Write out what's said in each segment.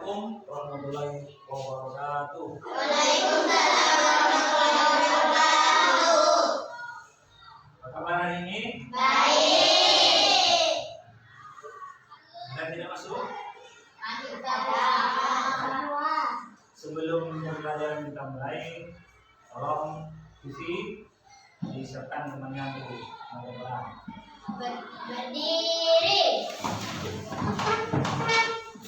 Assalamualaikum warahmatullahi wabarakatuh. Waalaikumsalam warahmatullahi wabarakatuh. Apa kabar hari ini? Baik. Anda tidak masuk? Masuk semua. Sebelum pelajaran kita mulai, tolong disiapkan temannya untuk mengulang. Berdiri.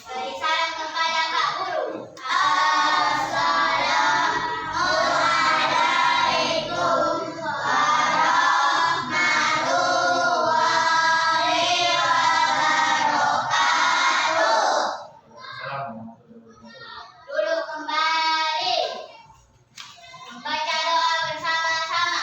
Beri salam kepada Pak Guru. Assalamualaikum warahmatullahi wabarakatuh. Duduk kembali. Membaca doa bersama-sama.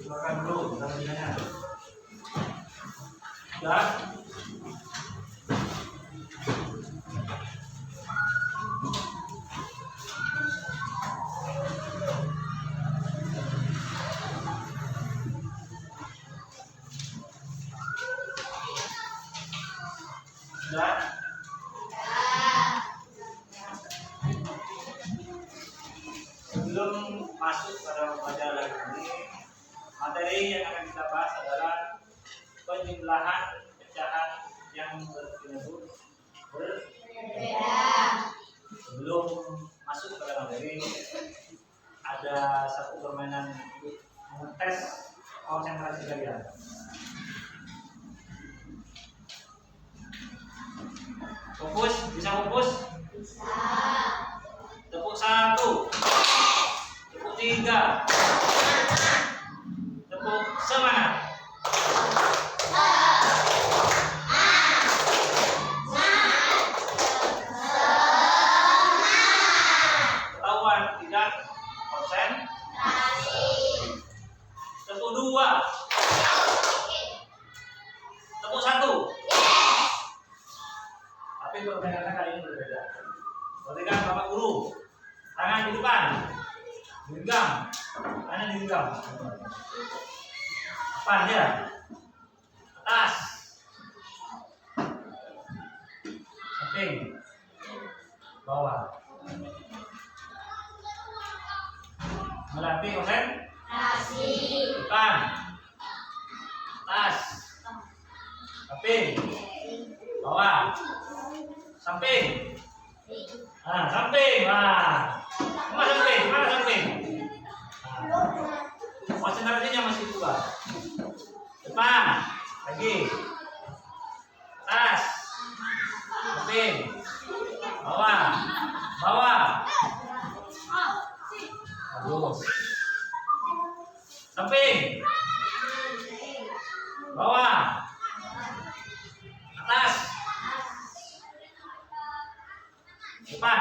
Silakan dulu, dan Sudah? Sebelum masuk pada pelajaran ini, materi yang akan kita bahas adalah penjumlahan pecahan yang berbeda. Sebelum masuk pada materi, ada satu permainan untuk mengetes konsentrasi kalian. Fokus, bisa fokus? Bisa. Tepuk 1, tepuk 3, tepuk semangat. Ketahuan tidak konsen. Tepuk 2, tepuk 1. Tapi permainannya kali ini berbeda. Perhatikan Bapak Guru, tangan di depan, digenggam, tangan digenggam, depan ya, atas, samping, bawah. Melatih konsentrasi. Depan, atas, samping, bawah, samping. Nah, samping. Nah, mana samping? Mana samping? Nah, konsentrasinya masih dua. Depan, lagi, atas, samping, bawah, bawah. Bagus. Samping, bawah, atas, depan,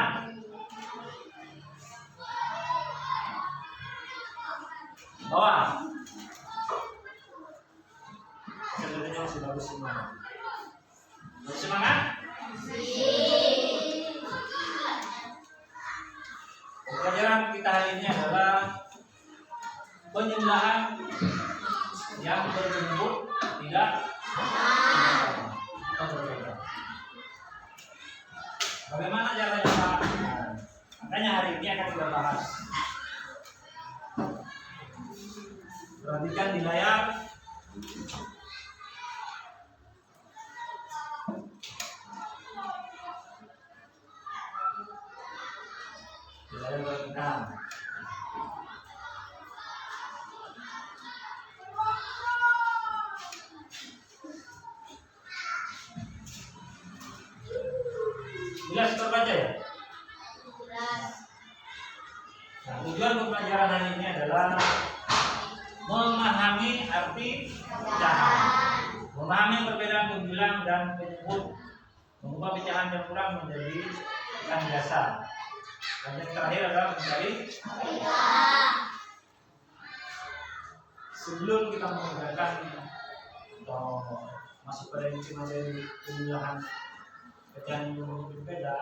bawah. Sebenarnya masih bagus semua. Bersemangat? Pelajaran kita hari ini adalah penjumlahan yang berbentuk tidak berbeda. Bagaimana caranya Pak? Makanya hari ini akan kita bahas. Perhatikan di layar. Di layar perhatikan. Jelas terbaca ya? Nah, tujuan pembelajaran hari ini adalah memahami arti pecahan, memahami perbedaan pembilang dan penyebut, mengubah pecahan yang kurang menjadi yang biasa. Dan yang terakhir adalah mencari. Sebelum kita mengerjakan atau masuk pada materi pembilangan pecahan yang berbeda.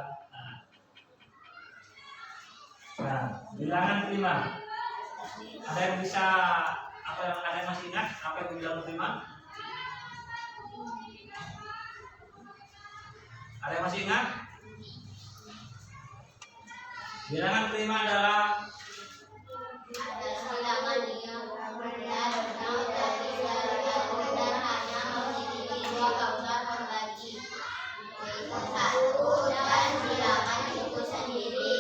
Nah, bilangan prima. Ada yang bisa ada yang masih ingat apa yang bilangan prima? Ada yang masih ingat? Bilangan prima adalah bilangan yang berbeda dari dan hanya memiliki dua kausan membagi satu dan bilangan itu sendiri.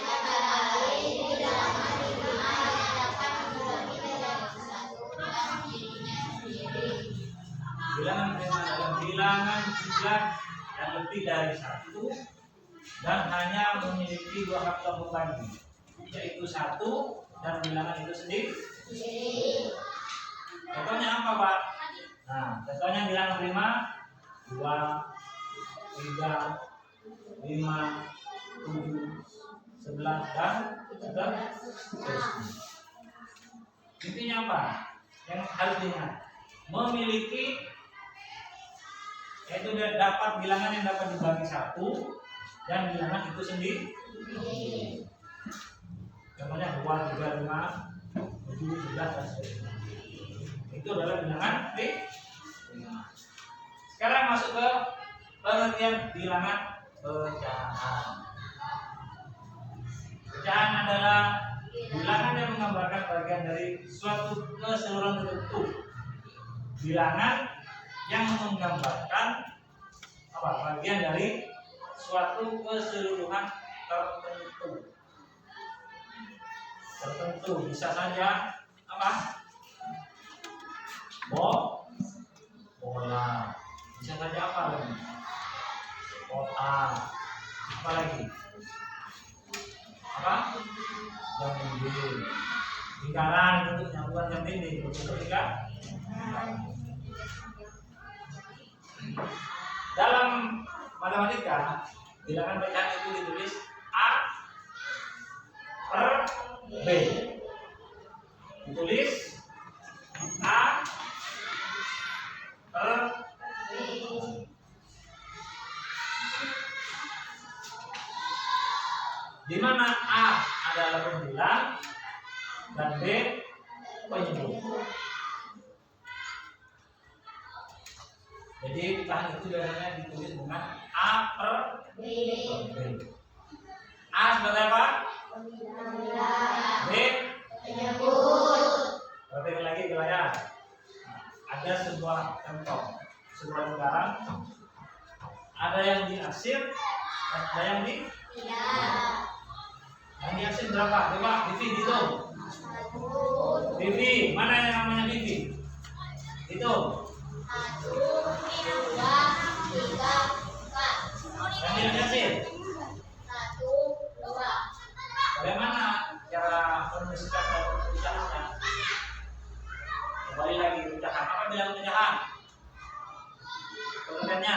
Antara lain bilangan prima yang dapat membagi dari satu dan dirinya sendiri. bilangan prima adalah bilangan jumlah yang lebih dari satu dan hanya memiliki dua faktor pembagi, yaitu satu dan bilangan itu sendiri. Contohnya apa Pak? Nah, contohnya bilangan prima 2, 3, 5, 7, 11 dan seterusnya. Intinya apa? Yang harus diingat, memiliki, yaitu dapat bilangan yang dapat dibagi satu dan bilangan itu sendiri. Contohnya 2, 3, 5, 7, 11 dan seterusnya. Itu adalah bilangan prima. Sekarang masuk ke Pengertian bilangan pecahan. Pecahan adalah bilangan yang menggambarkan bagian dari suatu keseluruhan tertentu. Bilangan yang menggambarkan bagian dari suatu keseluruhan tertentu. Bisa saja bola. Bisa saja apa lagi? Kotak. Apa lagi? Jambu. Lingkaran bentuknya, bukan jam dinding, bentuk lingkaran. Dalam matematika, bilangan pecahan itu ditulis A per B. Ditulis A per B. Di mana A adalah pembilang dan B penyebut. Jadi pecahan itu biasanya ditulis dengan A per B. A sebagai apa? B penyebut. Perhatikan lagi ke layar. Ada sebuah contoh, sebuah lingkaran. Ada yang diarsir, ada yang di yang diarsir berapa? Coba Vivi hitung. Vivi, mana yang namanya Vivi? Hitung. 1, 2, 3, 4. Yang diarsir 1, 2. Bagaimana cara menuliskan pecahannya? Kembali lagi pecahan. Apa bilang pecahan? Pengertiannya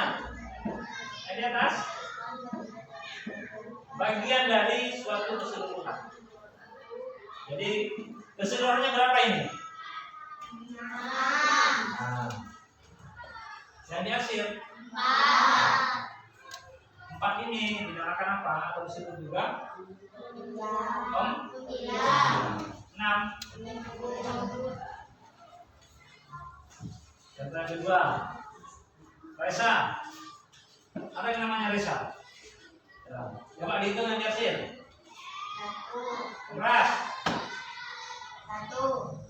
di atas bagian dari suatu keseluruhan. Jadi keseluruhannya berapa ini? 6. Yang diarsir 4 ini dinamakan apa? Atau disebut juga 6. Yang kedua, Resa. Apa yang namanya Resa? Coba dihitung yang diarsir. 1, Keras. 1,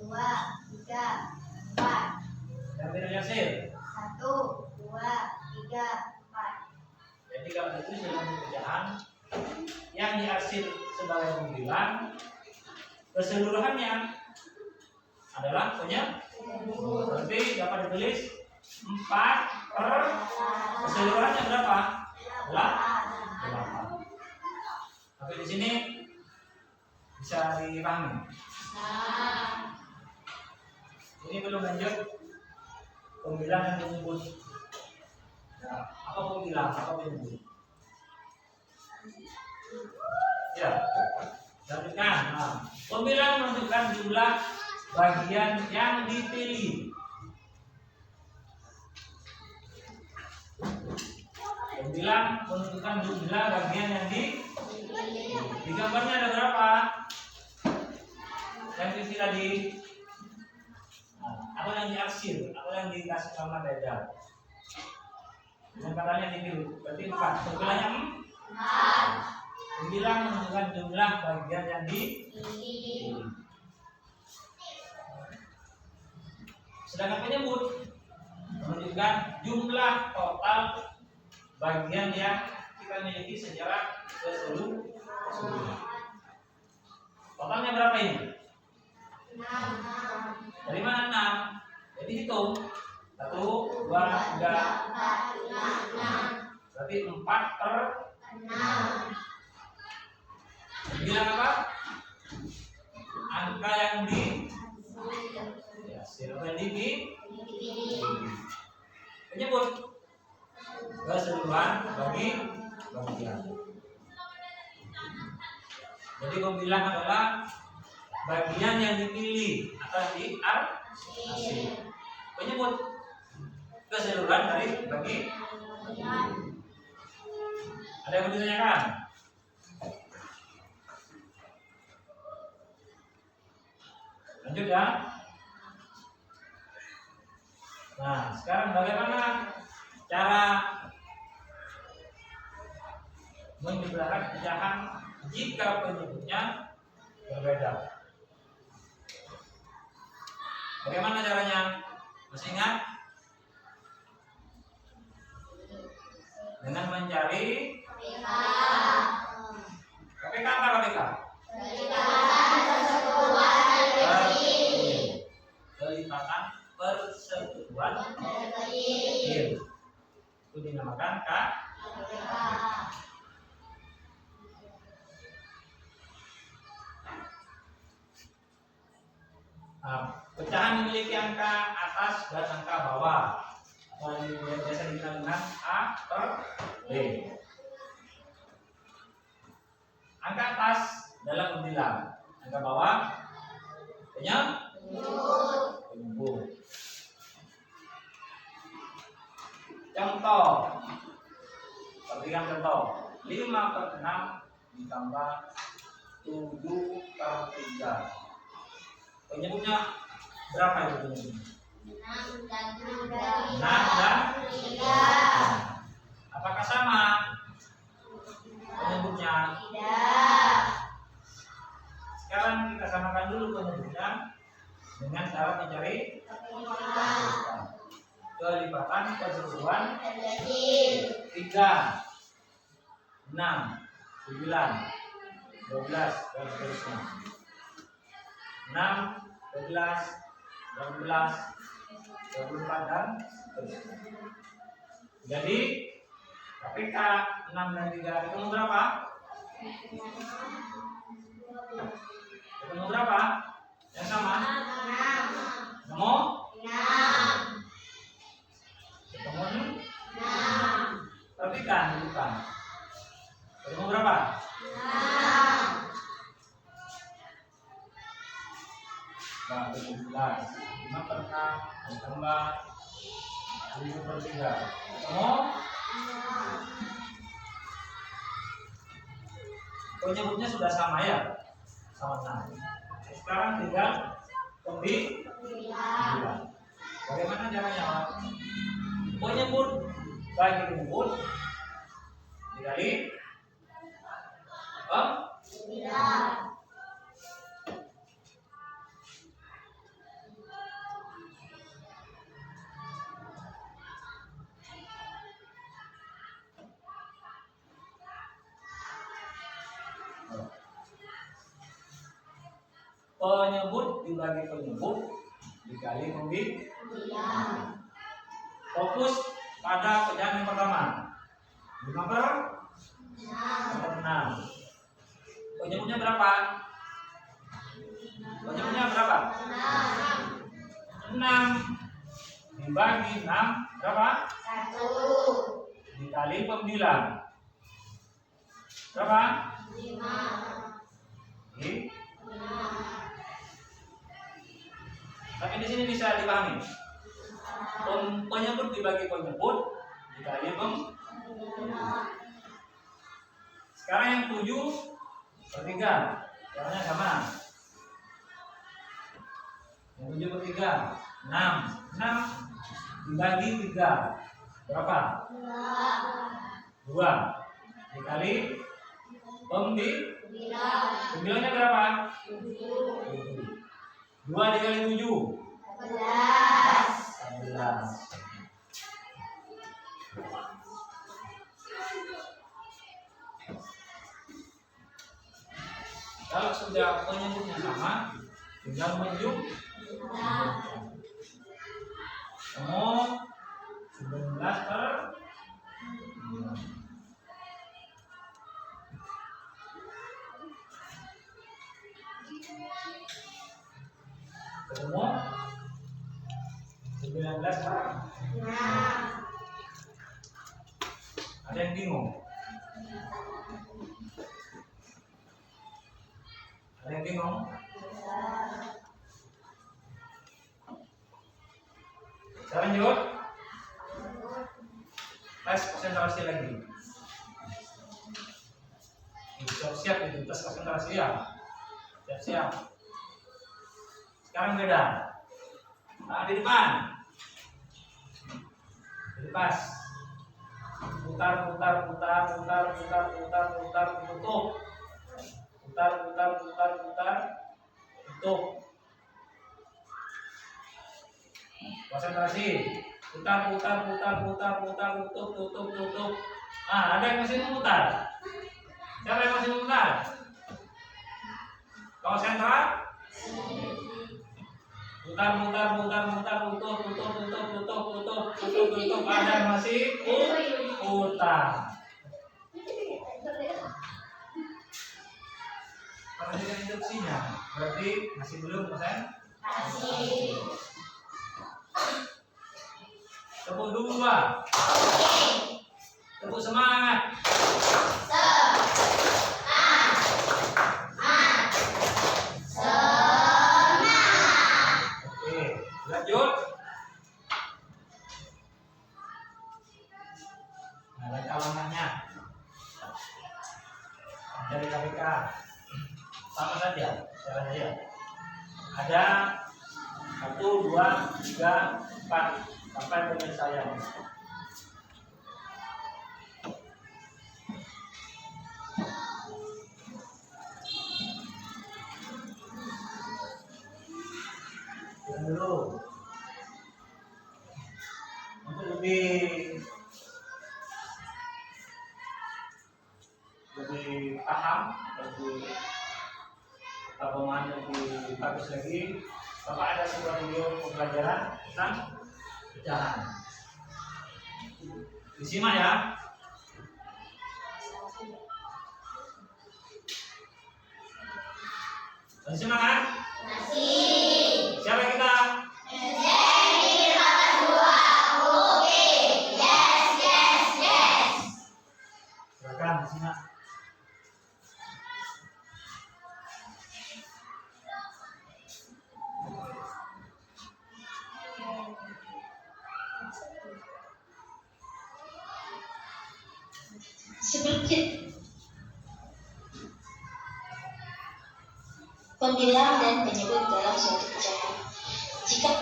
2, 3, 4. Yang tidak diarsir. 1, 2, 3, 4. Jadi kalau ditulis dalam pecahan yang diarsir sebagai pembilang, keseluruhannya adalah penyebut. Berarti dapat ditulis 4 per keseluruhannya berapa? 8. Tapi di sini bisa dipahami. Ini belum lanjut pembilang yang menyebut. Nah, apa pembilang? Apa penyebut? Ya, lanjutkan. Nah, pembilang menentukan jumlah bagian yang dipilih. Pembilang menentukan jumlah bagian yang dipilih. Di gambarnya ada berapa? Yang dipilih tadi. Atau yang diarsir, atau yang dikasih sama dada. Yang katanya dipilih, berarti 4. Pembilangnya 4. Pembilang menentukan jumlah bagian yang dipilih. Sedangkan penyebut menunjukkan jumlah total bagian yang kita miliki secara keseluruhan. Totalnya berapa ini? 6. Dari mana 6? Jadi hitung 1, 2, 3, 4, 5, 6. Berarti 4 per 6. Bilang apa? Angka yang diarsir atau yang dipilih. Penyebut keseluruhan bagi bagian. Jadi pembilang adalah bagian yang dipilih atau diarsir. Penyebut keseluruhan dari bagi. Ada yang mau ditanyakan? Lanjut ya. Nah, sekarang bagaimana cara menyeberangkan pecahan jika penyebutnya berbeda. Bagaimana caranya? Masih ingat? Dengan mencari KPK apa KPK? Kelipatan persekutuan kecil. Itu dinamakan KPK. Pecahan memiliki angka atas dan angka bawah. Atau biasa dikenal dengan A per B. Angka atas dalam bilang, angka bawah penyebut. Contoh, perhatikan contoh. 5 per 6 ditambah 7 per 3. Penyebutnya berapa itu penyebutnya? 6 dan 6 dan 3. Apakah sama penyebutnya? Tidak. Sekarang kita samakan dulu penyebutnya dengan cara mencari kelipatan persekutuan 3, 6, 9, 12 dan seterusnya. 6, 12, 12, 24 dan seterusnya. Jadi KPK 6 dan 3 ketemu berapa? Ketemu berapa? Yang sama? 6. Ketemu? 6. Ketemu 6. perhatikan bukan. Ketemu berapa? 6. Nah, 17. 5 per 6 ditambah 7 per 3. Ketemu? Penyebutnya sudah sama ya? Sama. Sekarang tinggal pembilang. Bagaimana caranya? Penyebut bagi penyebut dikali Tidak. penyebut dibagi penyebut dikali pembilang. Fokus pada pecahan yang pertama. 5 per 6. Penyebutnya berapa? Penyebutnya berapa? 6 dibagi 6 berapa? 1. Dikali pembilang berapa? 5. Oke. Tapi di sini bisa dipahami. Penyebut dibagi penyebut dikali pembilang. Sekarang yang 7 per 3. Caranya sama. Yang 7 per 3 6 dibagi 3 berapa? 2 dikali pembilangnya berapa? 2 dikali 7 11. Kalau sudah penyebutnya sama, tinggal menjumlahkan. Kamu 19 per 6. Ketemu 19 per 6. Ada yang bingung? Ada yang bingung? Saya lanjut. Tes konsentrasi lagi. Siap-siap itu tes konsentrasi ya. Siap-siap. Sekarang beda. Nah, di depan. Di pas. Putar, tutup. Putar, tutup. Konsentrasi. Putar, tutup. Ah, ada yang masih memutar? Siapa yang masih memutar? Konsentrasi. Putar, tutup. Ada yang masih putar. Perhatikan instruksinya. Berarti masih belum konsentrasi. Tepuk dulu, Pak. Tepuk semangat. Oke, lanjut. Nah, baca alamatnya dari KPK. Sama saja caranya. Ada 1, 2, 3, 4 sampai penyelesaian. Yang dulu untuk lebih paham, lebih pemahaman lebih bagus lagi, Bapak ada sebuah video pembelajaran tentang pecahan. Disimak ya. Masih simak kan? Masih. Siapa kita? Menjadi nomor 2. Oke. Yes. Silakan disimak. Sedikit pembilang dan penyebut dalam suatu pecahan. Jika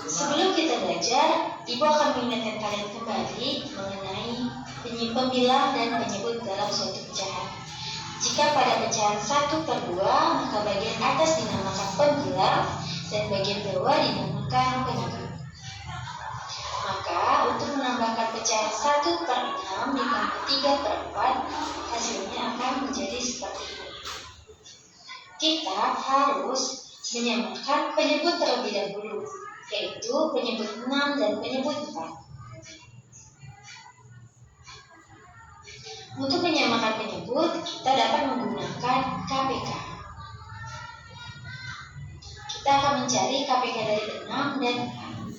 sebelum kita belajar, Ibu akan mengingatkan kalian kembali mengenai pembilang dan penyebut dalam suatu pecahan. Jika pada pecahan 1/2, maka bagian atas dinamakan pembilang dan bagian bawah dinamakan penyebut. Maka untuk menambahkan pecahan 1/6 ditambah 3/4, hasilnya akan menjadi seperti ini. Kita harus menyamakan penyebut terlebih dahulu, yaitu penyebut 6 dan penyebut 4. Untuk menyamakan penyebut, kita dapat menggunakan KPK. Kita akan mencari KPK dari 6 dan 4.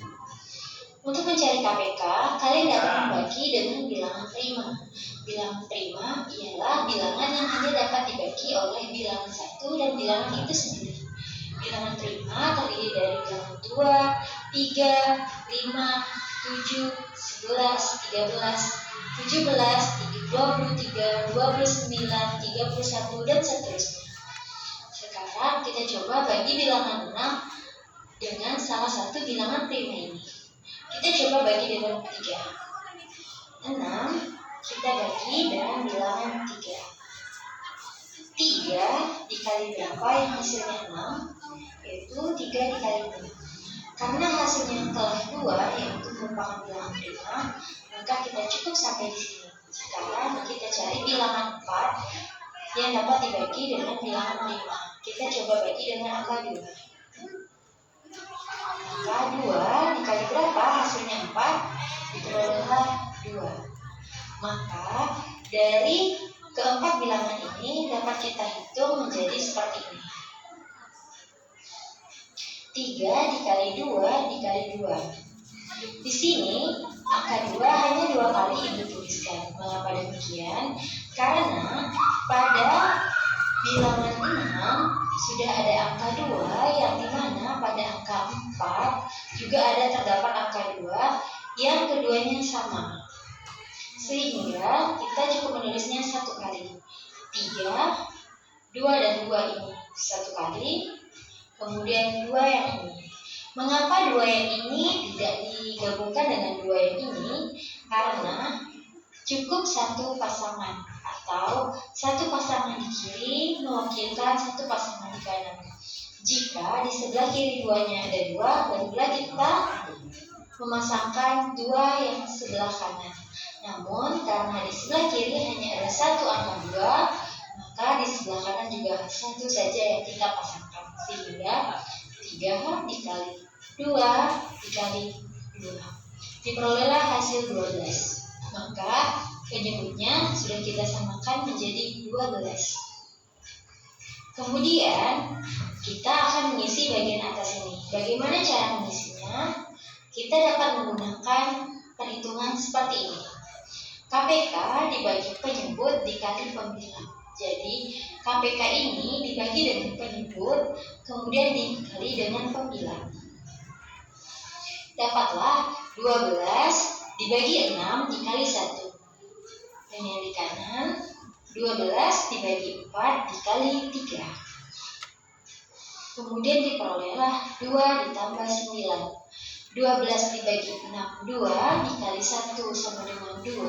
Untuk mencari KPK, kalian dapat membagi dengan bilangan prima. Bilangan prima ialah bilangan yang hanya dapat dibagi oleh bilangan 1 dan bilangan itu sendiri. Bilangan prima terdiri dari bilangan 2, 3, 5, 7, 11, 13, 17, 23, 29, 31, dan seterusnya. Sekarang kita coba bagi bilangan 6 dengan salah satu bilangan prima ini. Kita coba bagi dengan 3. 6 kita bagi dengan bilangan 3. 3 dikali berapa yang hasilnya 6? Yaitu 3 dikali 6. Karena hasilnya telah 2, yaitu merupakan bilangan prima, maka kita cukup sampai di sini. Sekarang kita cari bilangan 4 yang dapat dibagi dengan bilangan prima. Kita coba bagi dengan angka 2. Angka 2 dikali berapa? Hasilnya 4, diperolehlah 2. Maka dari keempat bilangan ini dapat kita hitung menjadi seperti ini. 3 dikali 2 dikali 2. Di sini angka 2 hanya 2 kali Ibu tuliskan. Mengapa demikian? Karena pada bilangan 6 sudah ada angka 2 yang dimana pada angka 4 juga ada terdapat angka 2 yang keduanya sama. Sehingga kita cukup menulisnya satu kali. 3, 2 dan 2 ini satu kali, kemudian 2 yang ini. Mengapa 2 yang ini tidak digabungkan dengan 2 yang ini? Karena cukup satu pasangan atau satu pasangan di kiri mewakilkan satu pasangan di kanan. Jika di sebelah kiri 2-nya ada 2, barulah kita memasangkan 2 yang sebelah kanan. Namun karena di sebelah kiri hanya ada satu angka 2, maka di sebelah kanan juga satu saja yang kita pasangkan. Sehingga 3 dikali 2 dikali 2 diperolehlah hasil 12. Maka penyebutnya sudah kita samakan menjadi 12. Kemudian kita akan mengisi bagian atas ini. Bagaimana cara mengisinya? Kita dapat menggunakan perhitungan seperti ini. KPK dibagi penyebut dikali pembilang. Jadi KPK ini dibagi dengan penyebut, kemudian dikali dengan pembilang. Dapatlah 12 dibagi 6 dikali 1. Dan yang di kanan 12 dibagi 4 dikali 3. Kemudian diperolehlah 2 ditambah 9. 12 dibagi 6 2 dikali 1 sama dengan 2.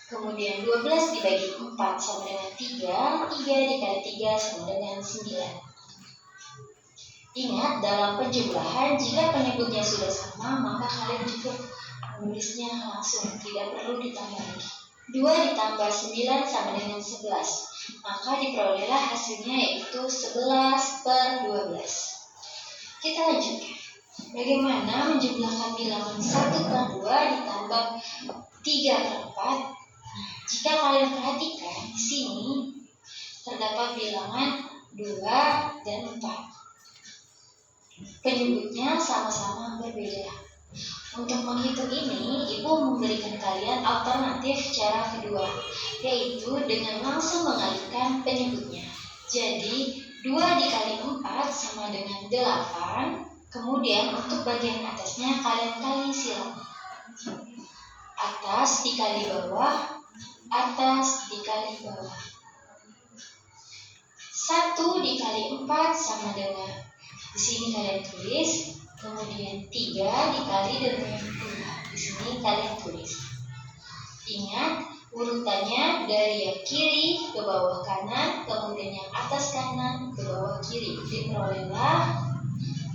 Kemudian 12 dibagi 4 sama dengan 3. 3 dikali 3 sama dengan 9. Ingat, dalam penjumlahan jika penyebutnya sudah sama, maka kalian cukup menulisnya langsung, tidak perlu ditambah lagi. 2 ditambah 9 sama dengan 11. Maka diperolehlah hasilnya yaitu 11/12. Kita lanjutkan. Bagaimana menjumlahkan bilangan 1/2 ditambah 3/4? Jika kalian perhatikan di sini terdapat bilangan 2 dan 4. Penyebutnya sama-sama berbeda. Untuk menghitung ini, Ibu memberikan kalian alternatif cara kedua, yaitu dengan langsung mengalihkan penyebutnya. Jadi 2 dikali 4 sama dengan 8. Kemudian untuk bagian atasnya kalian kali silang. Atas dikali bawah, atas dikali bawah. 1 dikali 4 sama dengan, di sini kalian tulis, kemudian 3 dikali dengan 2. Di sini kalian tulis. Ingat, urutannya dari yang kiri ke bawah kanan, kemudian yang atas kanan ke bawah kiri. Diperolehlah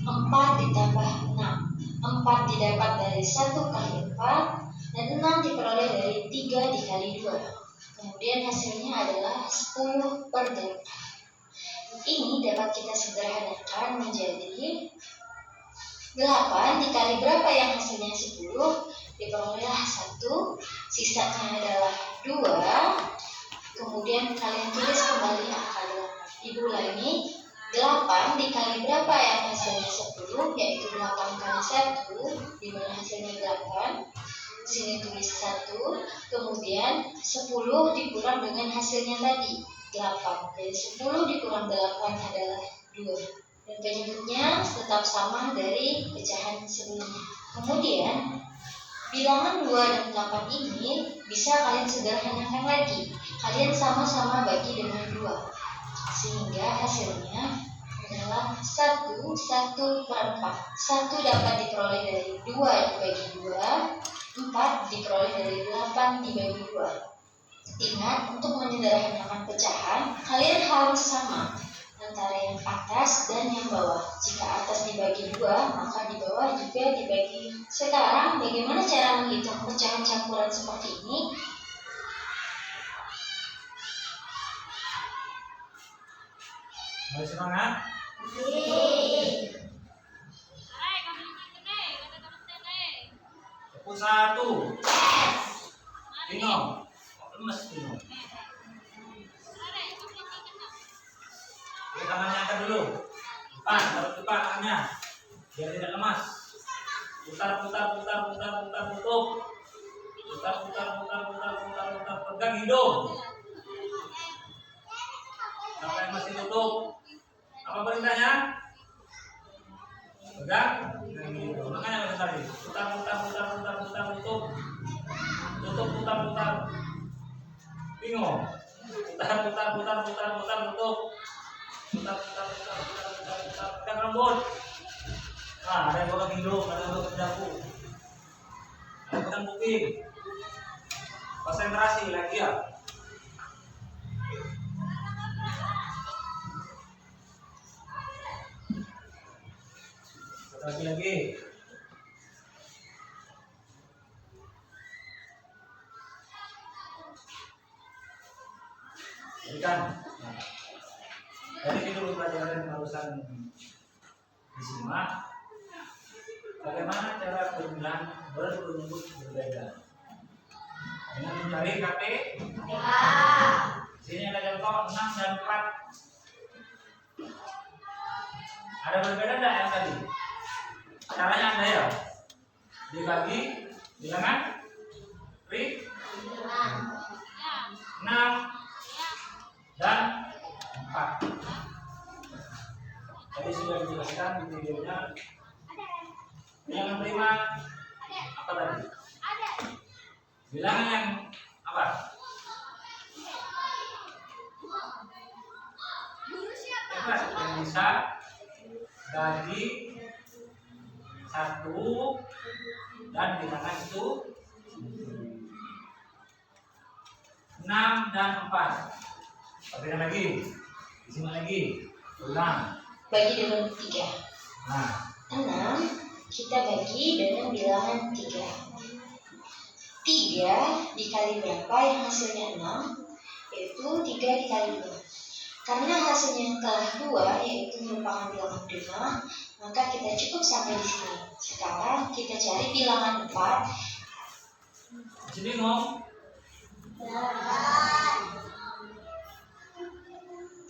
4 ditambah 6. 4 didapat dari 1 kali 4, dan 6 diperoleh dari 3 dikali 2. Kemudian hasilnya adalah 10/8. Ini dapat kita sederhanakan menjadi 8 dikali berapa yang hasilnya 10, diperolehlah 1, sisanya adalah 2, kemudian kalian tulis kembali angka 8. Ibu ulangi, 8 dikali berapa yang hasilnya 10, yaitu 8 kali 1, dimana hasilnya 8, di sini tulis 1, kemudian 10 dikurang dengan hasilnya tadi, 8. Jadi 10 dikurang 8 adalah 2. Dan penyebutnya tetap sama dari pecahan sebelumnya. Kemudian bilangan 2 dan 8 ini bisa kalian sederhanakan lagi. Kalian sama-sama bagi dengan 2. Sehingga hasilnya adalah 1/4. 1 dapat diperoleh dari 2 dibagi 2. 4 diperoleh dari 8 dibagi 2. Ingat, untuk menyederhanakan pecahan, kalian harus sama antara yang atas dan yang bawah. Jika atas dibagi 2, maka di bawah juga dibagi. Sekarang, bagaimana cara menghitung pecahan campuran seperti ini? Mari semangat. Tepuk 1. Tino. Lemes Tino. Oke, tangannya angkat dulu. Taruh depan tangannya. Biar tidak lemas. Putar, tutup. Putar. Pegang hidung. Siapa yang masih tutup? Apa perintahnya? Pegang hidung. Makanya tadi. Putar, tutup. putar. Bingung? Putar, tutup. Putar, pegang rambut. Nah, ada yang pegang hidung, ada yang pegang dagu. Ada yang pegang kuping. Konsentrasi lagi ya. Lagi. Berikan. Nah, dari itu pelajaran barusan disimak. Bagaimana cara berbilang berpenumbuk berbeda dengan mencari KP. Sini ada contoh 6 dan 4. Ada berbeda tidak yang tadi? Caranya ada ya? Dibagi bilangan 6 dan 4. Tadi sudah dijelaskan di videonya. Yang kelima apa tadi? Bilangan yang apa? Yang bisa bagi 1 dan bilangan itu 6 dan 4. Berikan lagi, disimak lagi, ulang. Bagi dengan 3. Nah, 6 kita bagi dengan bilangan 3. 3 dikali berapa yang hasilnya 6? Yaitu 3 dikali 2. Karena hasilnya yang telah 2 yaitu merupakan bilangan prima, maka kita cukup sampai di sini. Sekarang kita cari bilangan 4. jadi ngomong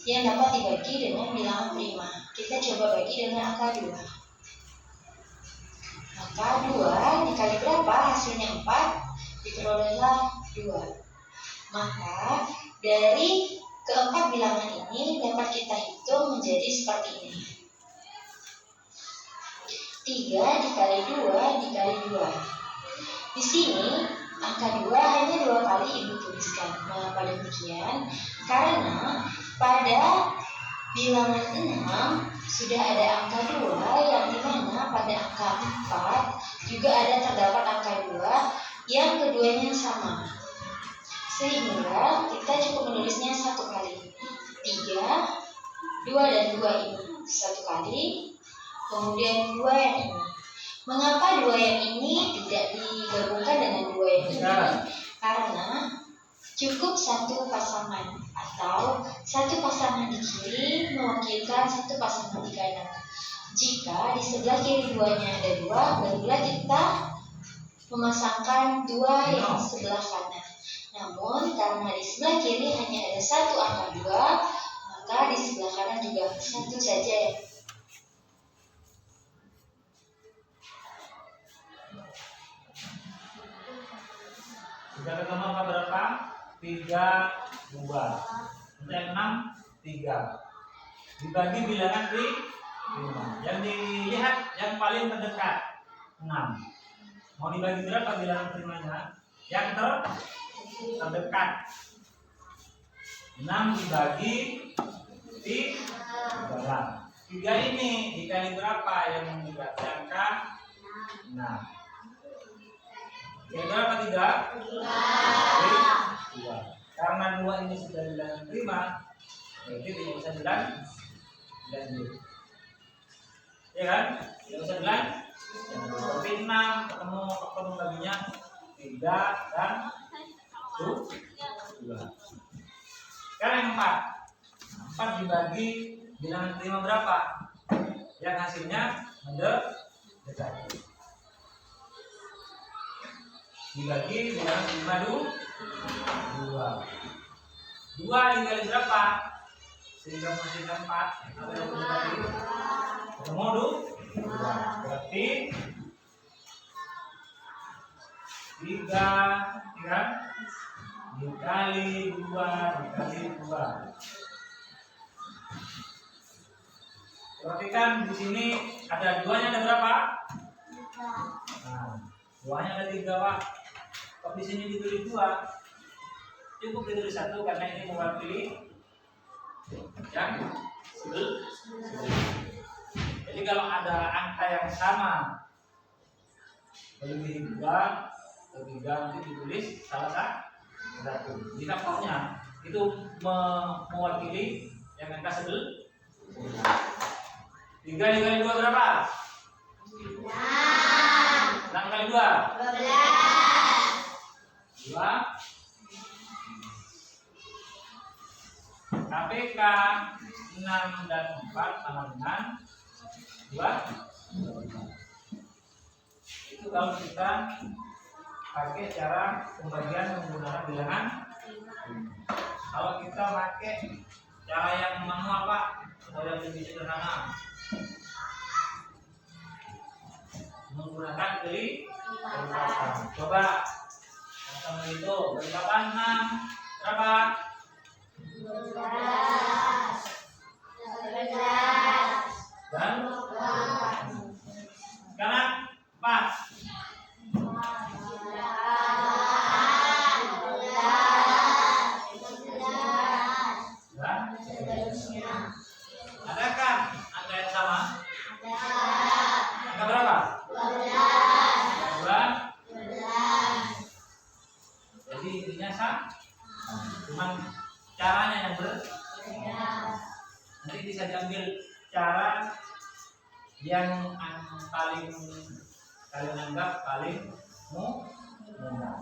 yang dapat dibagi dengan bilangan prima. Kita coba bagi dengan angka 2. Maka 2 dikali berapa? Hasilnya 4, diperolehlah 2. Maka dari keempat bilangan ini dapat kita hitung menjadi seperti ini. 3 dikali 2 dikali 2. Di sini angka 2 hanya 2 kali ibu tuliskan. Mengapa demikian? Karena pada bilangan 6 sudah ada angka 2 yang dimana pada angka 4 juga ada terdapat angka 2 yang keduanya sama. Sehingga kita cukup menulisnya 1 kali. 3, 2 dan 2 ini 1 kali, kemudian 2 yang ini. Mengapa 2 yang ini tidak digabungkan dengan 2 yang ini? Karena cukup 1 pasangan atau 1 pasangan di kiri mewakilkan 1 pasangan di kanan. Jika di sebelah kiri 2-nya ada 2, barulah kita memasangkan 2 yang sebelah kanan. Namun karena di sebelah kiri hanya ada 1 angka 2, maka di sebelah kanan juga 1 saja ya. sudah ketemu angka berapa? 3, 2. Untuk yang 6, 3. Dibagi bilangan 5. Yang dilihat yang paling terdekat 6. Mau dibagi berapa bilangan primanya? Yang terdekat 6 dibagi 3. 3 ini dikali berapa yang dibagi angka 6? Dikali berapa 3? 2. Karena 2 ini sudah bilangan prima, jadi tidak bisa bilang ya kan? Tidak bisa bilang. Tapi 6 ketemu faktor pembaginya 3 dan 2. Sekarang yang 4 dibagi bilangan prima berapa? Yang hasilnya mendekat. Dibagi bilangan prima 2. 2 dikali berapa? Sehingga menghasilkan 4. Apa yang dibagi? Ketemu 2. Berarti 3 dikali 2 dikali 2. Perhatikan di sini ada 2-nya ada berapa? Nah, 2-nya ada 3, Pak. Kalau di sini ditulis 2, cukup ditulis 1 karena ini mewakili yang sebelum. Jadi kalau ada angka yang sama melebihi 2, ketiga nanti ditulis salah satu. Di daftarnya itu mewakili yang angka sebelum. 3 dikali 2 berapa? 6 kali 2? 2. KPK 6 dan 4 sama dengan 2. Itu kalau kita pakai cara pembagian menggunakan bilangan. Kalau kita pakai cara yang manual Pak, atau yang lebih sederhana, menggunakan kelipatan. Coba sama itu kelipatan 6 berapa? 12, 13, Dan 14, sekarang 4. 11, Dan 12, adakah angka yang sama? Angka berapa? 2. Jadi intinya sama. Cuman caranya yang nanti bisa diambil cara yang paling kalian anggap paling mudah.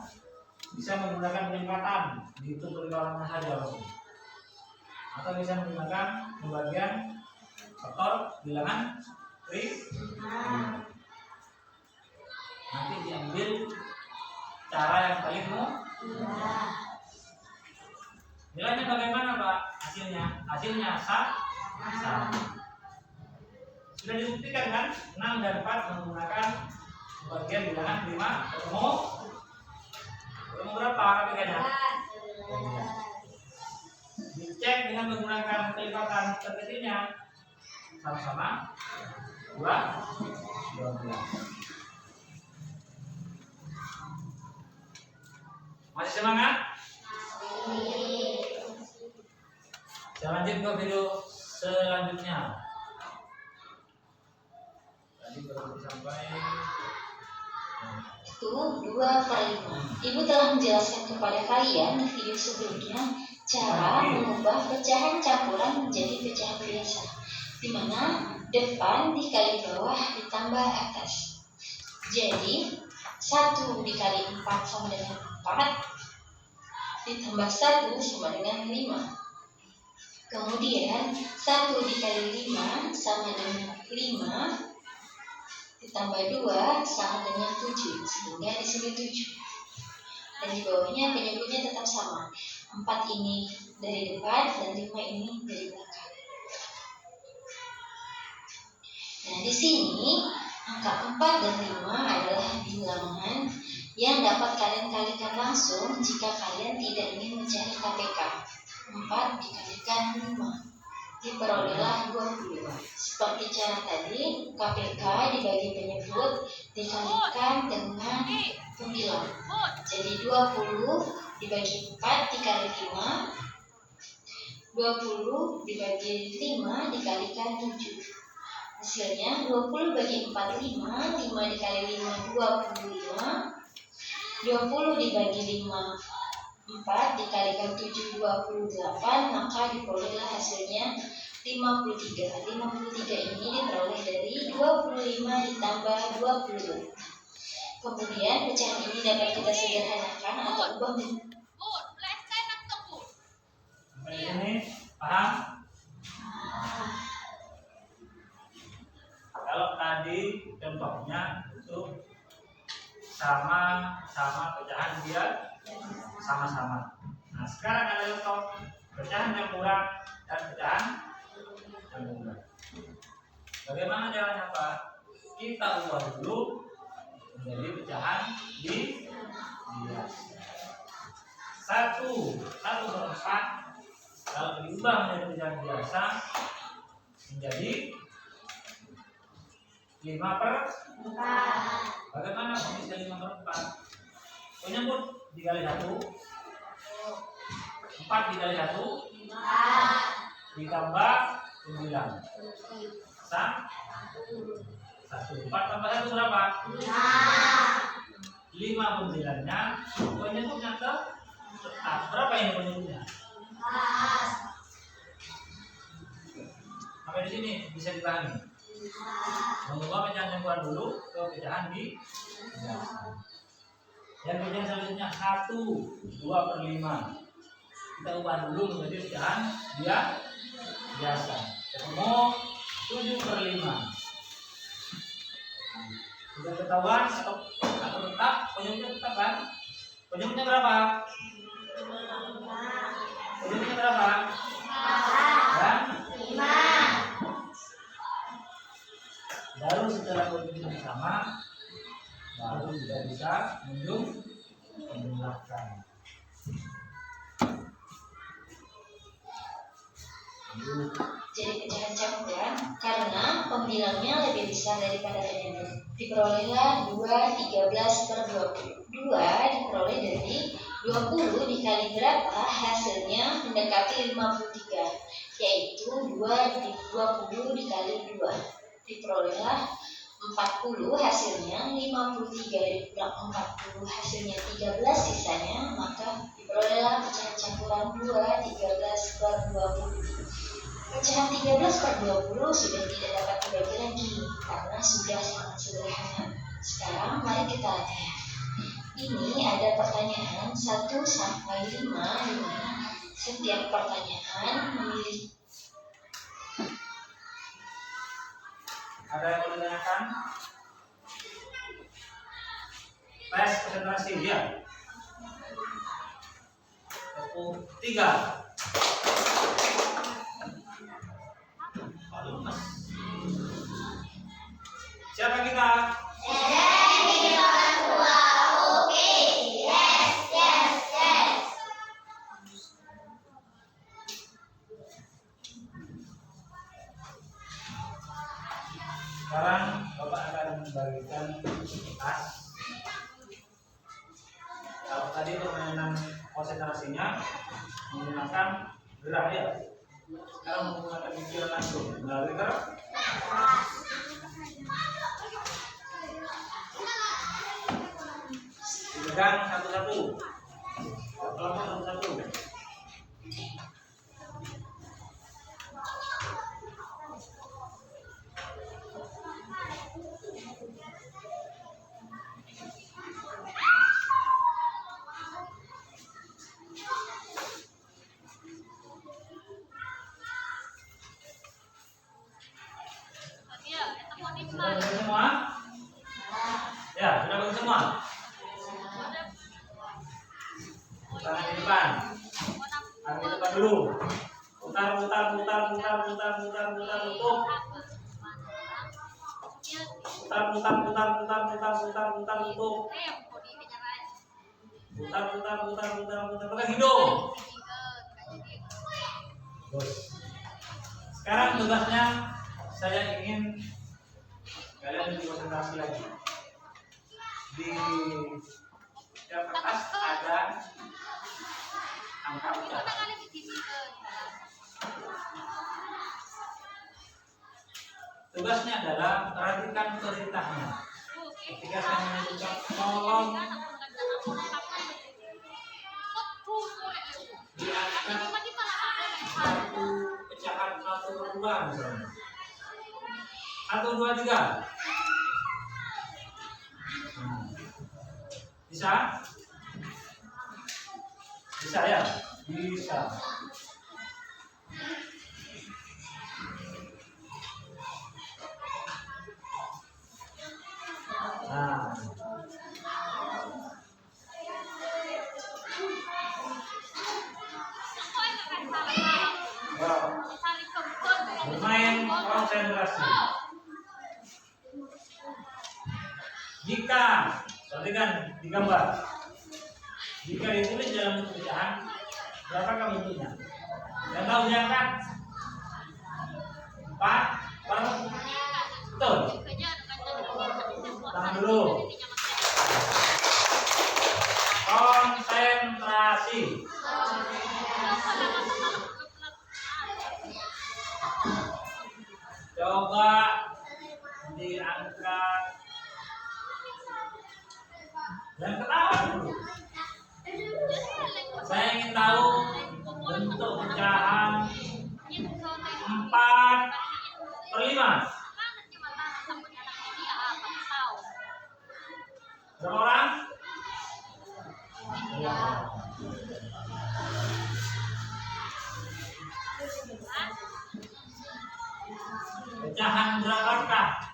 Bisa menggunakan peningkatan, dihitung peningkatannya saja, atau bisa menggunakan pembagian faktor bilangan nanti diambil cara yang paling mudah. Nilainya bagaimana Pak? Hasilnya sama. Sudah dibuktikan kan? 6 dan 4 menggunakan pembagian bilangan 5 ketemu berapa KPK-nya? Dicek dengan menggunakan kelipatan terkecilnya sama-sama 12. Masih semangat? Kita lanjut ke video selanjutnya. Tadi baru sampai Itu 2 kali 5. Ibu telah menjelaskan kepada kalian di video sebelumnya cara mengubah pecahan campuran menjadi pecahan biasa, di mana depan dikali bawah ditambah atas. Jadi 1 dikali 4 sama dengan 4 ditambah 1 sama dengan 5. Kemudian 1 dikali 5 sama dengan 5 ditambah 2 sama dengan 7, sehingga di sini 7. Dan di bawahnya penyebutnya tetap sama. 4 ini dari depan dan 5 ini dari belakang. Nah, di sini angka 4 dan 5 adalah bilangan yang dapat kalian kalikan langsung jika kalian tidak ingin mencari KPK. 4 dikalikan 5 diperolehlah 20. Seperti cara tadi, KPK dibagi penyebut dikalikan dengan pembilang. Jadi 20 dibagi 4 dikali 5, 20 dibagi 5 dikalikan 7. Hasilnya 20 bagi 4 5, 5 dikali 5 25, 20 dibagi 5 4 dikalikan 7 28, maka diperolehlah hasilnya 53. 53 ini diperoleh dari 25 ditambah 22. Kemudian pecahan ini dapat kita sederhanakan atau ubah menjadi ini paham? Kalau tadi contohnya itu sama pecahan dia sama-sama. Nah, sekarang ada contoh pecahan yang kurang dan pecahan yang kurang. Bagaimana caranya Pak? Kita ubah dulu menjadi pecahan bias. 1/4 kalau diubah menjadi pecahan biasa menjadi 5/4. Bagaimana kok bisa 5/4? Penyebut dikali 1. 4 dikali 1 ditambah 9. Sama 1. 4 tambah 1 berapa? 5 9-nya. Penyebutnya tetap. Berapa ini penyebutnya? Sampai di sini bisa dipahami. Mengubah pecahan campuran dulu ke pecahan di biasa. Yang pecahan selanjutnya 1 2/5. Kita ubah dulu menjadi pecahan dia biasa. Ketemu 7/5. Sudah ketahuan atau tetap penyebutnya tetap kan? Penyebutnya berapa? Penyebutnya berapa? Dan 5. baru setelah penyebutnya sama, baru kita bisa menjumlahkan. Jadi pecahan campuran karena pembilangnya lebih besar daripada penyebut. Diperolehlah 2 13/20. 2 diperoleh dari 20 dikali berapa hasilnya mendekati 53, yaitu 20 dikali 2. Diperolehlah 40 hasilnya, 53 dikurang 40 hasilnya 13 sisanya, maka diperolehlah pecahan campuran 2 13/20. Pecahan 13/20 sudah tidak dapat dibagi lagi karena sudah sangat sederhana. Sekarang mari kita latihan. Ini ada pertanyaan 1 sampai 5 di mana setiap pertanyaan memiliki. Ada yang mau ditanyakan? Tes konsentrasi ya. 3. Siapa kita? Sekarang Bapak akan membagikan tas. Kalau tadi permainan konsentrasinya menggunakan gerak ya. Sekarang menggunakan pikiran langsung melalui gerak. Dipegang satu-satu. Kelompok satu-satu. Sudah bagi semua? Ya, sudah bagi semua? Tangan di depan. Tangan di depan dulu. Putar, tutup. Putar, tutup. Putar. Pegang hidung. Sekarang tugasnya saya ingin kalian lebih konsentrasi lagi. Di setiap kertas ada angka ucapan. Tugasnya adalah perhatikan perintahnya. Ketika saya menunjukkan tolong diangkat satu pecahan 1/2 misalnya. 1 2 3. Bisa? Bisa ya? Bisa. Nah. Bermain konsentrasi. Jika, perhatikan di gambar. Jika ditulis dalam bentuk pecahan, berapakah bentuknya? Yang tahu diangkat? 4 per betul. Tangan dulu. konsentrasi. Coba diangkat dan ketawa dulu. Saya ingin tahu bentuk pecahan 4/5. Berapa orang? Ya. Pecahan berapakah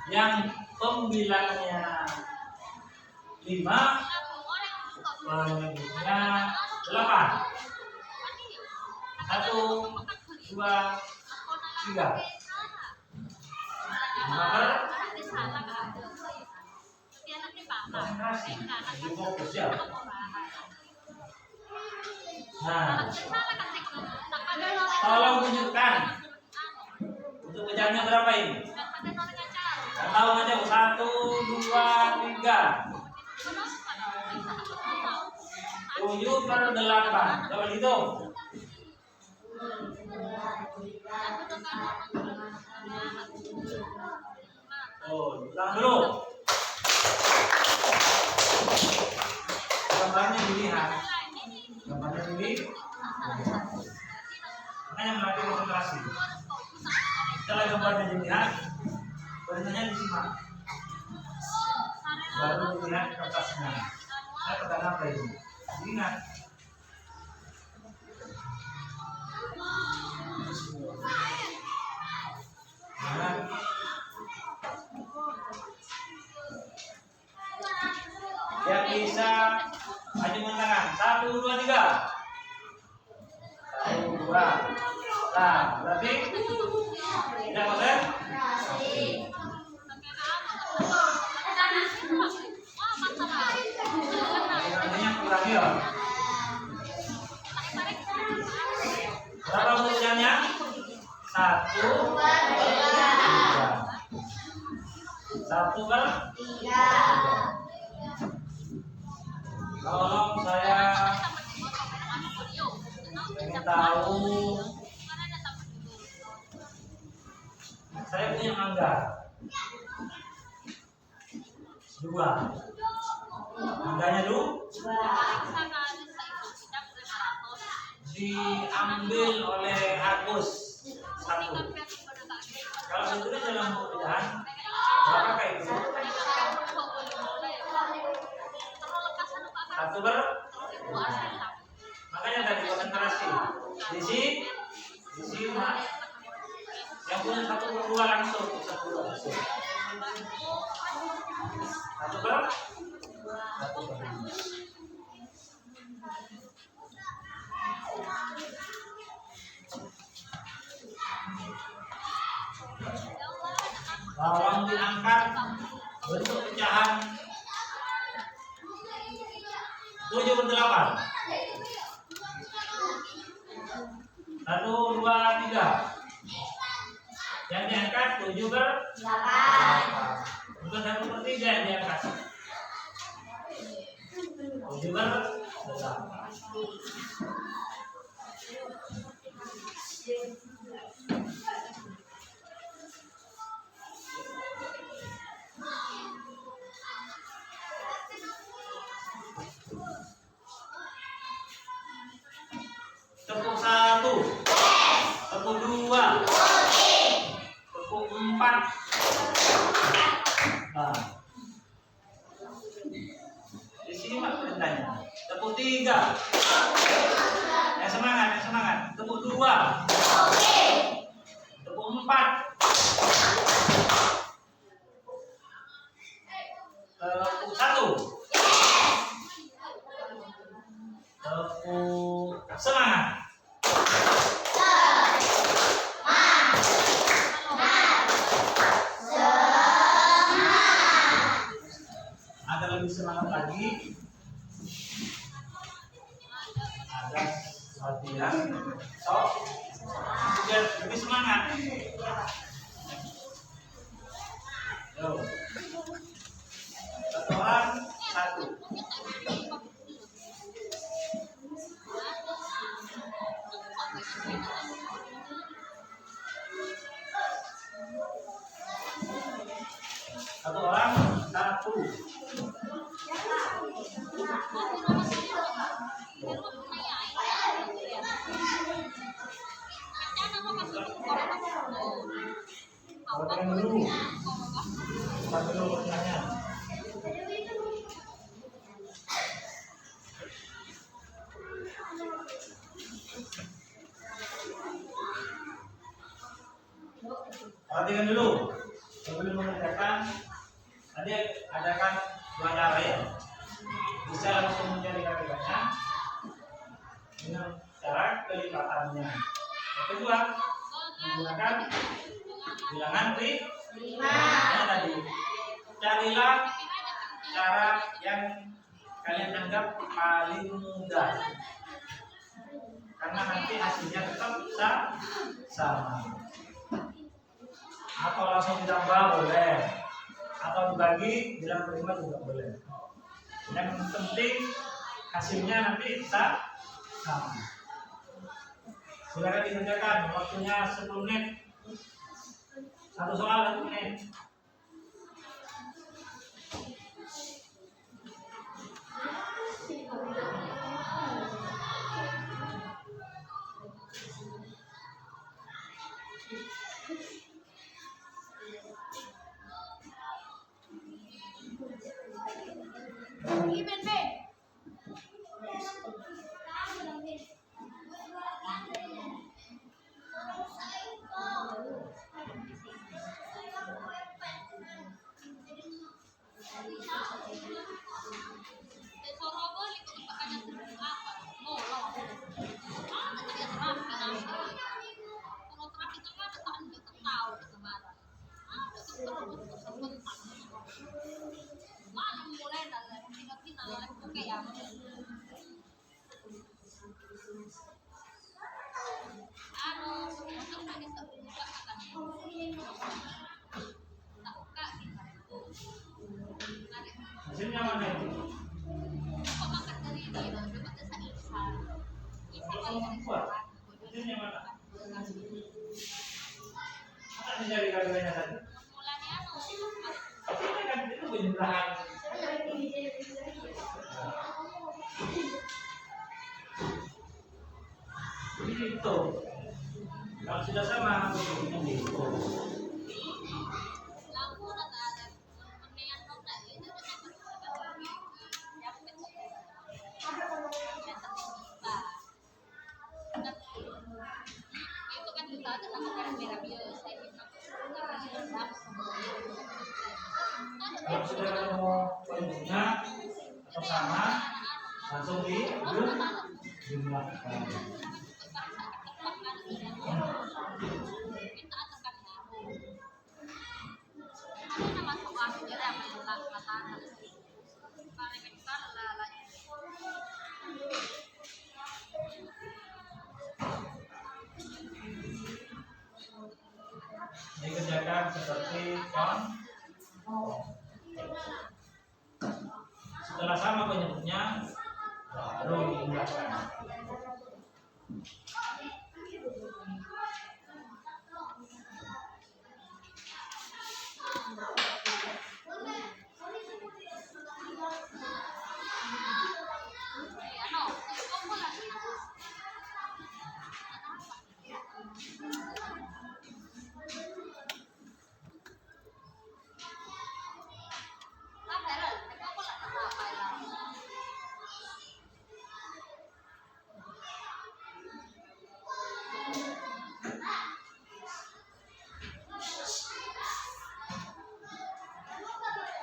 yang pembilangannya 5, penyebutnya 8? 1, 2, 3. Konsentrasi, jadi fokus ya. Nah, tolong tunjukkan untuk pecahannya berapa ini? Tahu aja 1, 2, 3. 7/8. Coba hitung. Oh, ulang dulu. Gambarnya dilihat. Gambarnya dilihat. Makanya melatih konsentrasi. Setelah gambarnya dilihat, pertanyaannya disimak. Baru dilihat kertasnya. Saya pegang apa ini? Ingat. Jangan. Yang bisa maju tangan. 1, 2, 3. 1, 2. Nah, berarti tidak konsen? Artinya kurang ya. Berapa pecahannya? 1, 1/3. Tolong saya ingin tahu. Saya punya angka 2. Angganya dulu diambil oleh Agus 1. Kalau ditulis dalam buku pecahan, berapakah itu? 1/. Makanya tadi konsentrasi. Di sini yang punya 1/2 langsung 1/2. 1/. Tolong diangkat bentuk pecahan 7/8. 1, 2, 3. Yang diangkat 7/8. Bukan 1/3 yang diangkat. 7/8. Tepuk 1, tepuk 2, tepuk 4. Nah, di sini mah perintahnya. Tepuk 3. Yang semangat. Tepuk 2. Tepuk 4. Tepuk 1. Tepuk semangat. Ada lebih semangat lagi. Ada latihan. Biar lebih semangat. Yo. Satu orang 1. Perhatikan dulu. Satu dulu pertanyaan. Perhatikan dulu. Sebelum mengerjakan, tadi ada kan dua cara ya. Bisa langsung mencari KPK-nya dengan cara kelipatannya. Yang kedua, menggunakan bilangan prima. Tadi carilah cara yang kalian anggap paling mudah, karena nanti hasilnya tetap sama. Atau langsung ditambah boleh, atau dibagi bilang prima juga boleh. Yang penting hasilnya nanti sama. Silakan dikerjakan, waktunya 10 menit. Satu soal 1 menit. Hasilnya mana itu? Hasilnya mana? Mana cari KPK-nya tadi? Hasilnya kan itu penjumlahan. Itu kalau sudah sama bentuknya gitu. Kalau sudah ketemu bentuknya atau sama, langsung dijumlahkan. Dikerjakan seperti contoh. Setelah sama penyebutnya, baru dijumlahkan.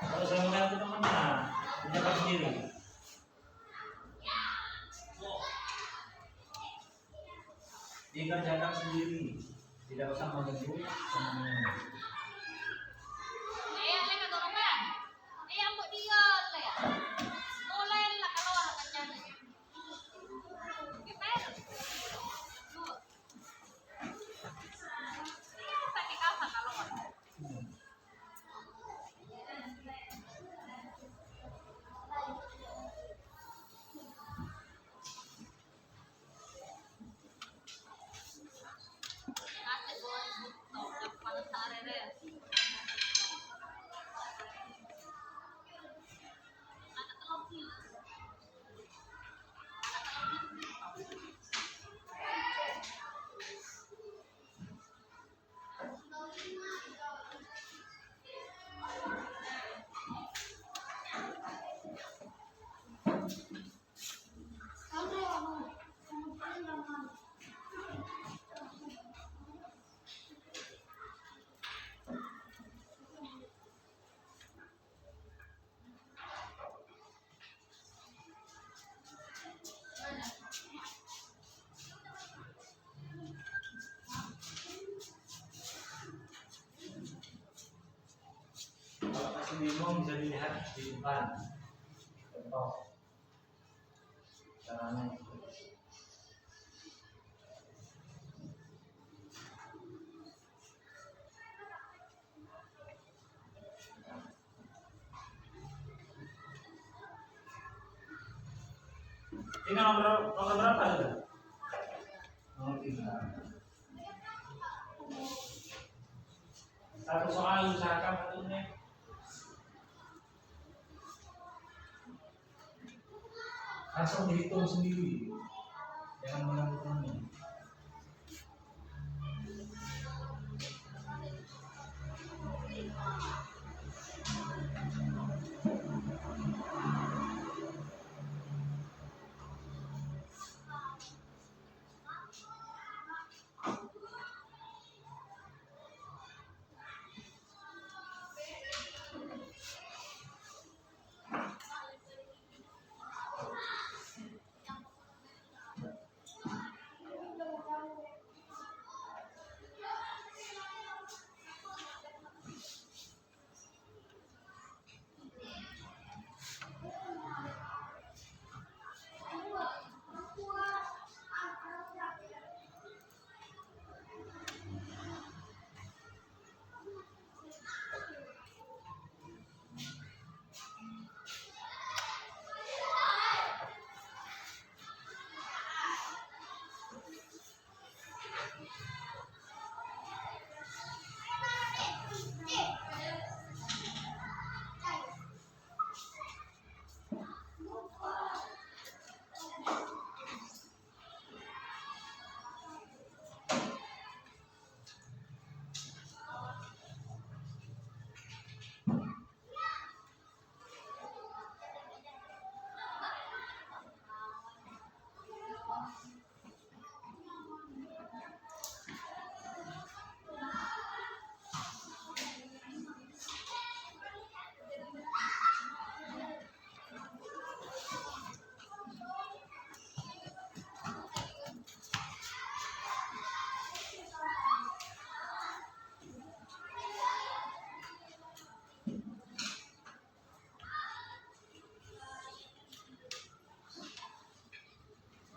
Kalau saya melihat itu temannya, mendapat sendiri. Dikerjakan sendiri, tidak usah menunggu temannya. bingung bisa dilihat di depan. Contoh caranya itu. Ini nomor berapa itu? Nomor 3. Satu soal usahakan satunya. Langsung dihitung sendiri, jangan menentukannya.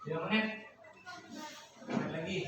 Yang menit. Menit lagi.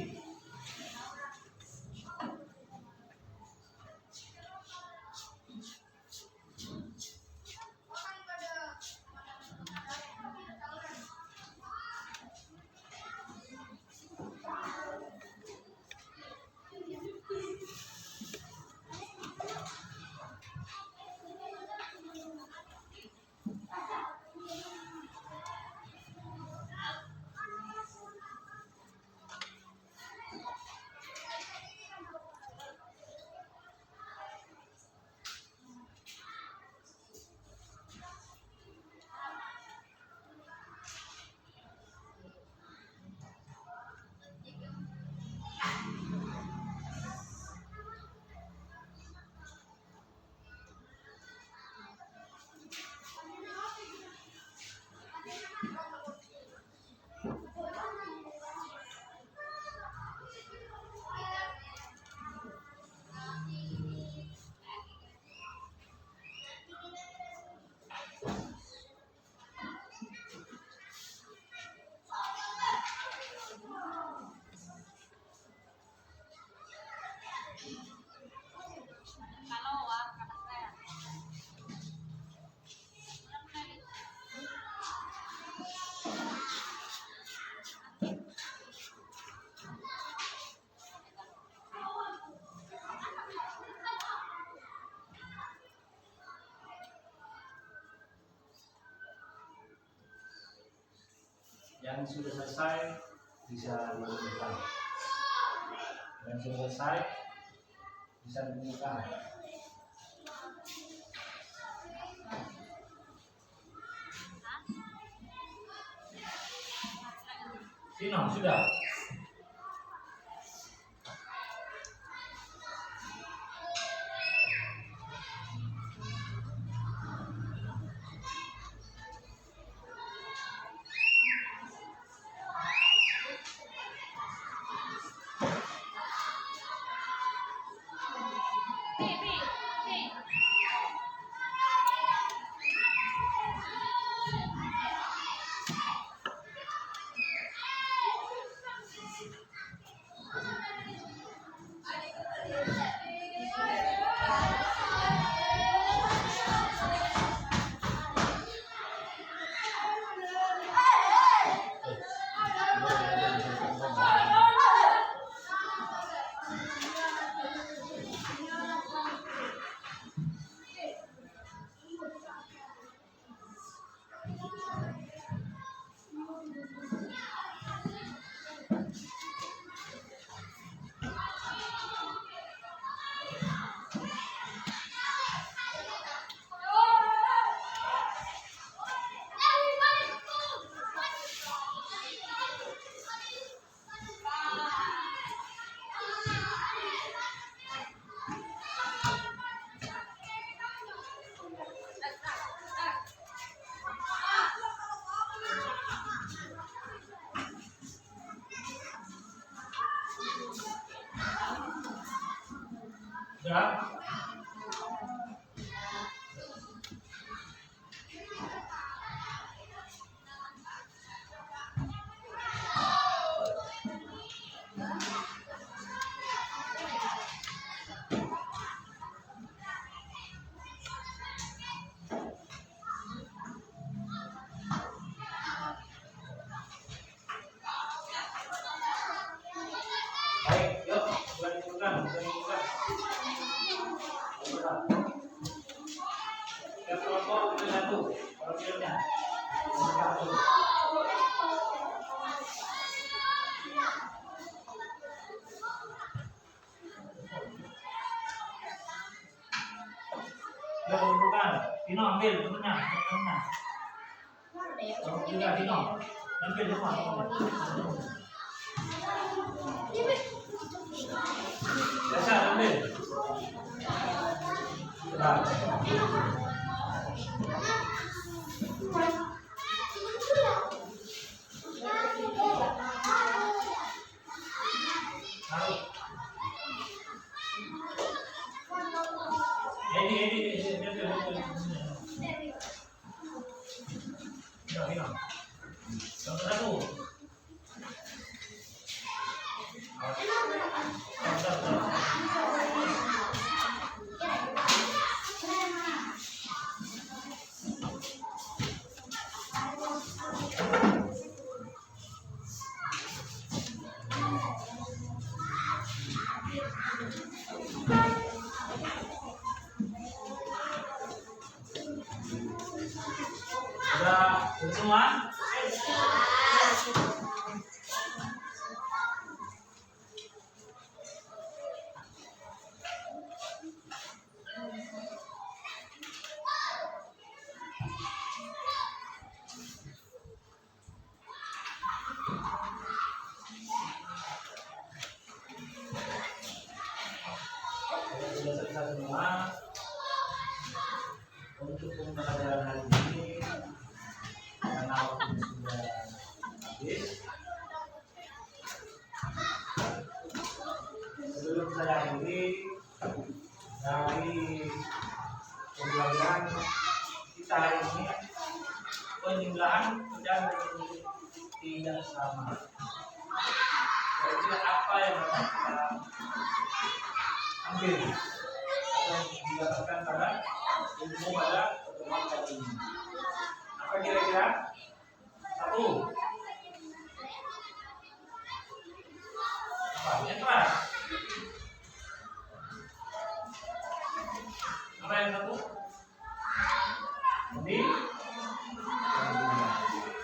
Yang sudah selesai bisa ditunjukkan. Yang sudah selesai bisa ditunjukkan. Sino sudah. Sudah? Baik, yuk, bukan. Ya, kelompok itu satu, profilnya. Satu. Ya, bukan. Dino ambil temennya. Juga Dino, ambil semua. Biasa ambil. Sudah. Taruh. Ini. Dino. Satu. Sudah semua? Sudah selesai semua. Untuk pembelajaran hari ini, karena waktu sudah habis, sebelum saya akhiri dari pembelajaran kita hari ini, penjumlahan dan tidak sama. Jadi apa yang akan kita ambil atau didapatkan pada ilmu pada pertemuan kali ini? Apa kira-kira? Satu. Apa? Yang keras. Apa yang satu?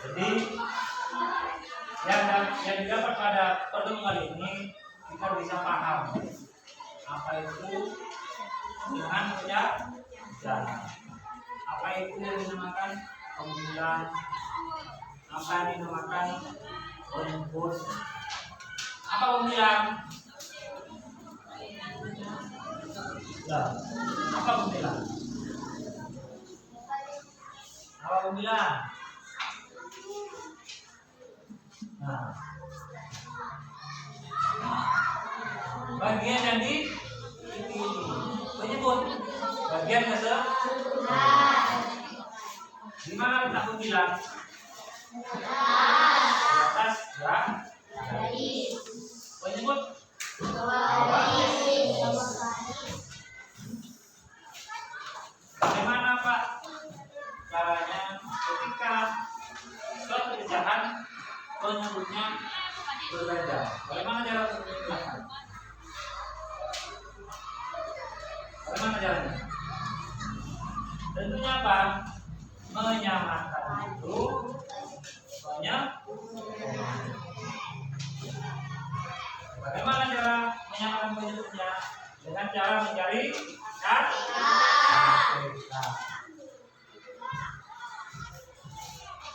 Jadi yang didapat pada pertemuan kali ini kita bisa paham apa itu dengan penjelasan. Apa itu yang dinamakan pembilang, apa yang dinamakan rumput. Apa pembilang? Nah, apa pembilang? Apa pembilang? Nah, bagian yang di menyebut bagian di mana letak pembilang? Atas ya. Menyebut bagaimana Pak caranya ketika suatu pecahan penyebutnya berbeda? Bagaimana cara menyebutnya? Bagaimana caranya? Tentunya apa? Menyamakan itu bagaimana cara menyamakan penyebutnya? Dengan cara mencari kata.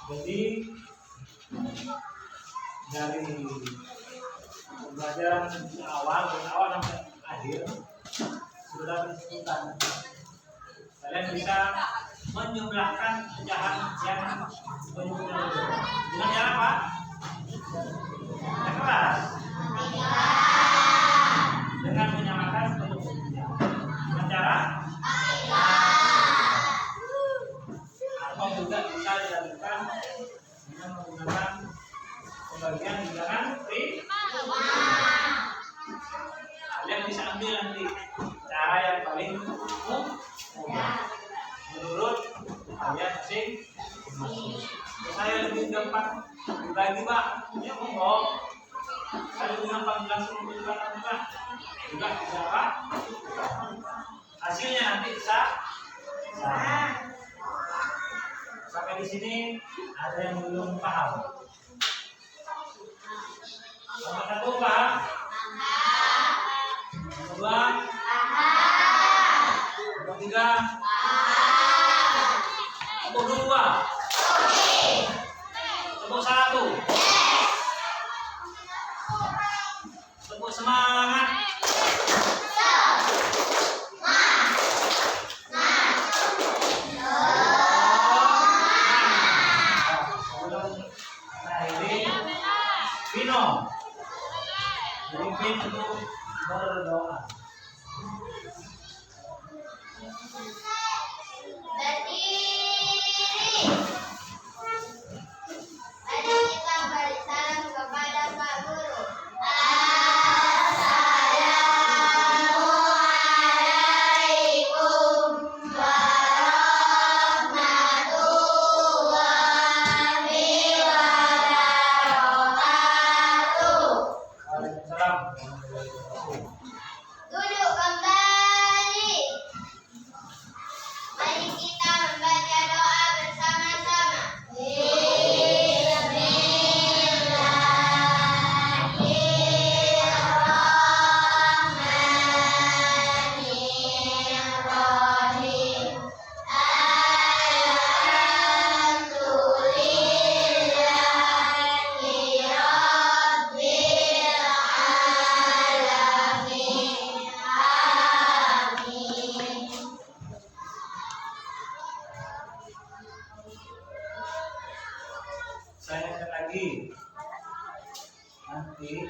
Jadi dari pembelajaran awal sampai akhir sudah disebutkan. Kalian bisa menjumlahkan pecahan yang penyebutnya dengan cara apa? Yang keras. Dengan menyamakan penyebutnya. bisa dilakukan dengan menggunakan pembagian bilangan prima. Kalian bisa ambil nanti cara yang paling mudah menurut kalian masing-masing. Saya lebih gampang dibagi Pak, ya monggo. Saya lebih gampang langsung menjelaskan Pak. Juga bisa Pak. Hasilnya nanti bisa. Sampai di sini ada yang belum paham. Nomor satu paham? Nomor dua? Nomor tiga? Nomor dua? Tepuk satu. Tepuk semangat. Nah ini Vino. Memimpin untuk berdoa. Berdiri. Mari kita beri salam kepada Pak Guru. Assalamualaikum warahmatullahi wabarakatuh. Waalaikumsalam. Duduk kembali. Mari kita membaca doa bersama-sama. Bismillahirrahmanirrahim. Alhamdulillahi rabbil alamin. Amin. Saya ingat lagi. Nanti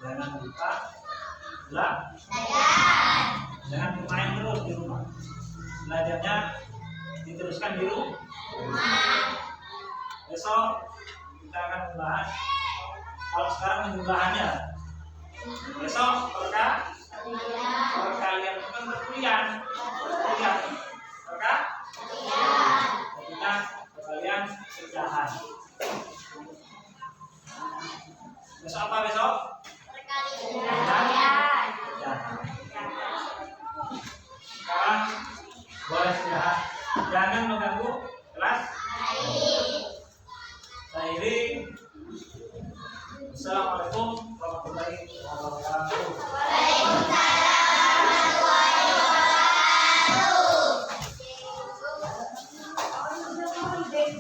jangan lupa jangan bermain terus di rumah. Belajarnya diteruskan di rumah. Besok kita akan membahas. Kalau sekarang menjumlahannya. Besok kalau kalian bukan berkuliah, maka ketika kalian pecahan. Besok apa besok?